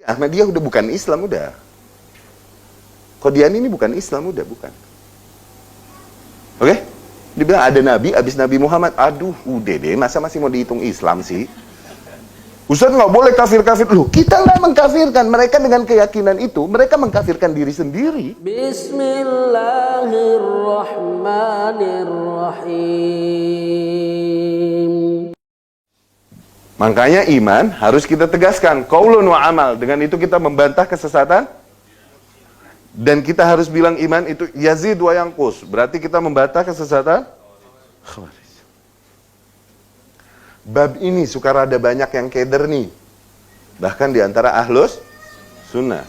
Ahmadiyah udah bukan Islam, udah. Qadiani ini bukan Islam, udah bukan. Oke? Dibilang ada Nabi, abis Nabi Muhammad. Aduh, udah deh, masa masih mau dihitung Islam sih? Ustaz nggak boleh kafir-kafir. Loh, kita nggak mengkafirkan. Mereka dengan keyakinan itu, mereka mengkafirkan diri sendiri. Bismillahirrahmanirrahim. Makanya iman harus kita tegaskan. Qaulun wa amal. Dengan itu kita membantah kesesatan. Dan kita harus bilang iman itu yazid wa yanqus. Berarti kita membantah kesesatan. Khawarij. Bab ini suka rada banyak yang keder nih. Bahkan diantara ahlus sunnah.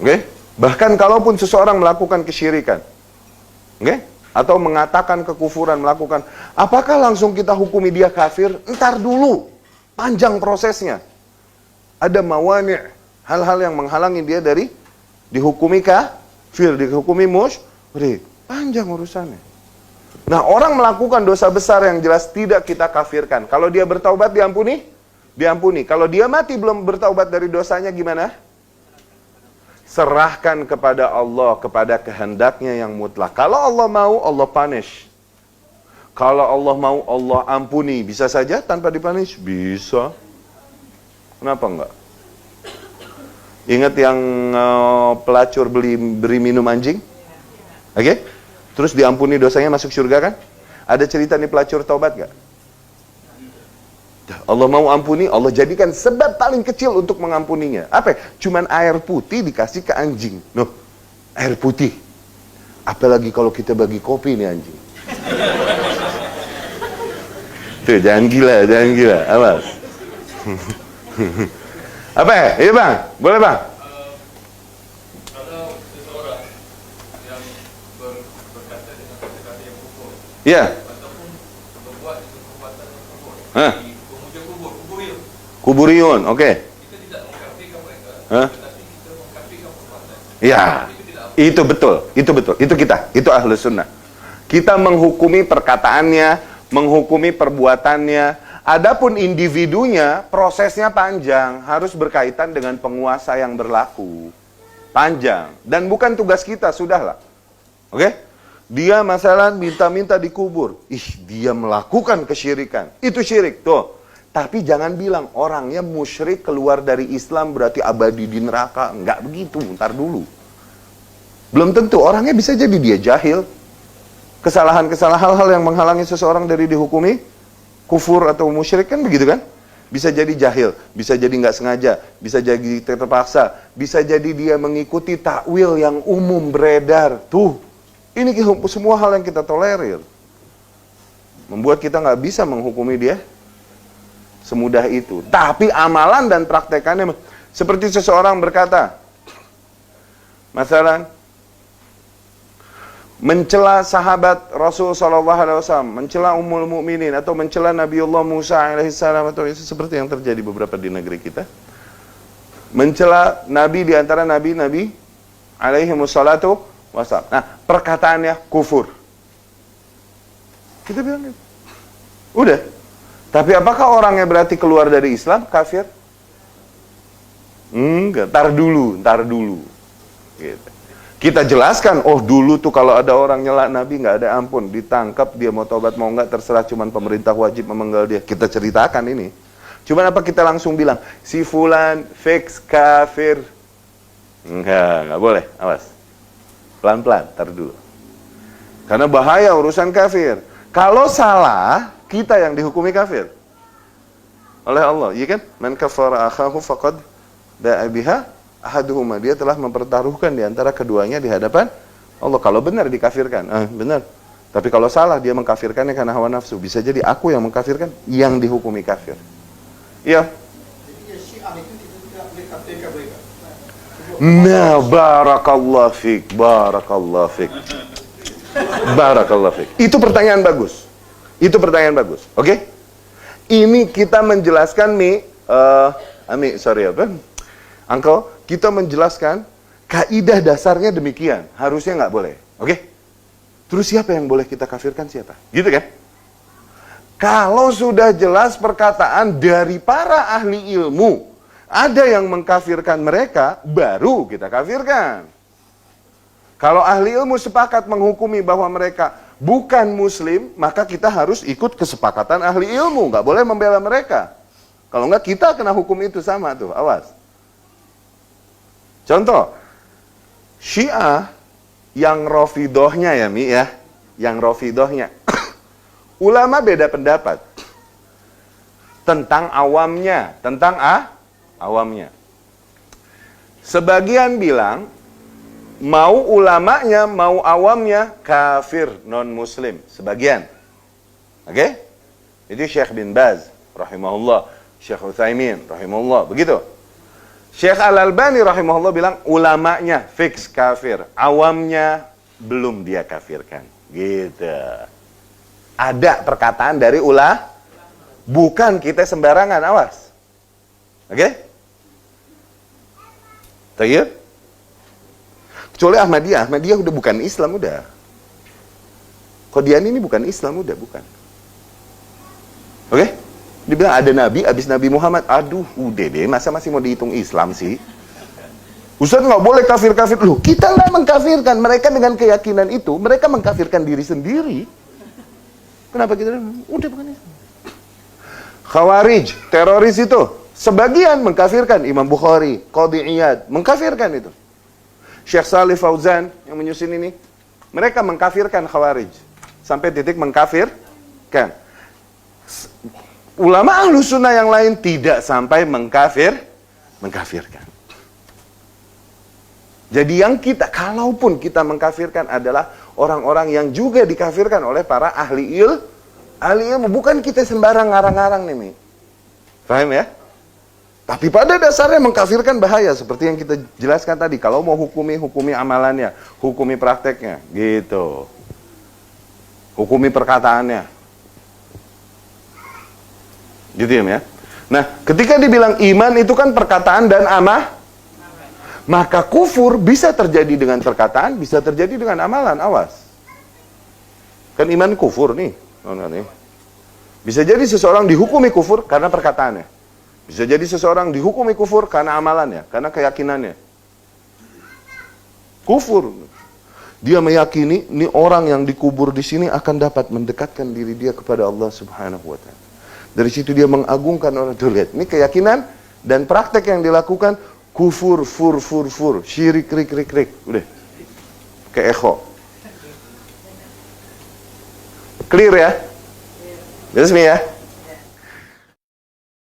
Oke? Bahkan kalaupun seseorang melakukan kesyirikan. Oke? Atau mengatakan kekufuran, melakukan. Apakah langsung kita hukumi dia kafir? Entar dulu. Panjang prosesnya. Ada mawani'. Hal-hal yang menghalangi dia dari dihukumi kafir, dihukumi musyrik. Panjang urusannya. Nah, orang melakukan dosa besar yang jelas tidak kita kafirkan. Kalau dia bertaubat diampuni? Diampuni. Kalau dia mati belum bertaubat dari dosanya gimana? Serahkan kepada Allah, kepada kehendaknya yang mutlak. Kalau Allah mau, Allah punish. Kalau Allah mau, Allah ampuni. Bisa saja tanpa dipunish? Bisa. Kenapa enggak? Ingat yang pelacur beri minum anjing? Oke? Terus diampuni dosanya masuk surga kan? Ada cerita nih pelacur taubat gak? Allah mau ampuni, Allah jadikan sebab paling kecil untuk mengampuninya. Apa? Cuman air putih dikasih ke anjing. Noh, air putih. Apalagi kalau kita bagi kopi nih anjing. Tuh, jangan gila, jangan gila. Awas. Apa ya? Iya bang, boleh bang? Iya. Kuburiyun, oke. Ya, itu betul, itu kita, itu ahlus sunnah. Kita menghukumi perkataannya, menghukumi perbuatannya. Adapun individunya, prosesnya panjang, harus berkaitan dengan penguasa yang berlaku. Panjang, dan bukan tugas kita, sudahlah. Oke? Dia masalah minta-minta dikubur. Dia melakukan kesyirikan. Itu syirik, tuh. Tapi jangan bilang orangnya musyrik keluar dari Islam berarti abadi di neraka. Enggak begitu, ntar dulu. Belum tentu, orangnya bisa jadi dia jahil. Kesalahan-kesalahan hal-hal yang menghalangi seseorang dari dihukumi kufur atau musyrik kan begitu kan? Bisa jadi jahil, bisa jadi nggak sengaja, bisa jadi terpaksa, bisa jadi dia mengikuti takwil yang umum beredar. Tuh. Ini semua hal yang kita tolerir. Membuat kita nggak bisa menghukumi dia semudah itu. Tapi amalan dan praktekannya, seperti seseorang berkata, masalah mencela sahabat Rasul SAW, mencela Ummul Mukminin, atau mencela Nabiullah Musa alaihissalam, atau itu seperti yang terjadi beberapa di negeri kita. Mencela Nabi di antara Nabi-Nabi alaihimussalatu wassalam. Nah, perkataannya kufur. Kita bilang gitu. Udah. Tapi apakah orangnya berarti keluar dari Islam, kafir? Enggak, ntar dulu. Gitu. Kita jelaskan, oh dulu tuh kalau ada orang nyela Nabi nggak ada ampun, ditangkap, dia mau tobat mau nggak terserah, cuman pemerintah wajib memenggal dia. Kita ceritakan ini. Cuman apa kita langsung bilang, si fulan fix kafir? Enggak boleh, awas. Pelan-pelan, tar dulu. Karena bahaya urusan kafir. Kalau salah, kita yang dihukumi kafir oleh Allah, iya kan? Man kafara akhahu faqad ba'a biha ahaduhuma. Dia telah mempertaruhkan di antara keduanya di hadapan Allah. Kalau benar dikafirkan, benar. Tapi kalau salah dia mengkafirkannya karena hawa nafsu. Bisa jadi aku yang mengkafirkan, yang dihukumi kafir. Iya. Nah, barakallahu fik. Itu pertanyaan bagus. Oke? Ini kita menjelaskan nih, Uncle, kita menjelaskan kaidah dasarnya demikian. Harusnya nggak boleh. Oke? Terus siapa yang boleh kita kafirkan, siapa? Gitu kan? Kalau sudah jelas perkataan dari para ahli ilmu, Ada yang mengkafirkan mereka, baru kita kafirkan. Kalau ahli ilmu sepakat menghukumi bahwa mereka bukan muslim, maka kita harus ikut kesepakatan ahli ilmu. Nggak boleh membela mereka. Kalau nggak, kita kena hukum itu sama tuh, awas. Contoh, Syiah yang Rafidohnya ya Mi ya, yang Rafidohnya. Ulama beda pendapat tentang awamnya, awamnya. Sebagian bilang mau ulamanya, mau awamnya kafir non-muslim. Sebagian. Oke? Itu Syekh bin Baz rahimahullah, Syekh Utsaimin rahimahullah, begitu. Syekh Al-Albani rahimahullah bilang ulamanya fix kafir, awamnya belum dia kafirkan. Gitu. Ada perkataan dari bukan kita sembarangan, awas. Oke? Tayyib? Kecuali Ahmadiyah udah bukan Islam, udah. Qadiani ini bukan Islam, udah bukan. Oke? Dia bilang ada Nabi, abis Nabi Muhammad. Aduh, udah deh, masa masih mau dihitung Islam sih? Ustaz nggak boleh kafir-kafir. Loh, kita nggak mengkafirkan. Mereka dengan keyakinan itu, mereka mengkafirkan diri sendiri. Kenapa kita? Udah bukan Islam. Khawarij, teroris itu. Sebagian mengkafirkan. Imam Bukhari, Qadhi Iyad, mengkafirkan itu. Syekh Salih Fauzan yang menyusun ini, mereka mengkafirkan Khawarij. Sampai titik mengkafirkan. Ulama Ahlus Sunnah yang lain tidak sampai mengkafirkan. Jadi yang kita, kalaupun kita mengkafirkan adalah orang-orang yang juga dikafirkan oleh para ahli ilmu. Bukan kita sembarang ngarang-ngarang nih, Mi. Paham ya? Tapi pada dasarnya mengkafirkan bahaya. Seperti yang kita jelaskan tadi. Kalau mau hukumi amalannya. Hukumi prakteknya. Gitu. Hukumi perkataannya. Gitu ya. Nah, ketika dibilang iman itu kan perkataan dan maka kufur bisa terjadi dengan perkataan, bisa terjadi dengan amalan. Awas. Kan iman kufur nih. Bisa jadi seseorang dihukumi kufur karena perkataannya. Bisa jadi seseorang dihukumi kufur karena amalannya, karena keyakinannya. Kufur. Dia meyakini ini orang yang dikubur di sini akan dapat mendekatkan diri dia kepada Allah Subhanahu wa taala. Dari situ dia mengagungkan orang. Tuh lihat, ini keyakinan dan praktek yang dilakukan kufur, fur, syirik, rik. Udah. Kayak echo. Clear ya? Jelas ya?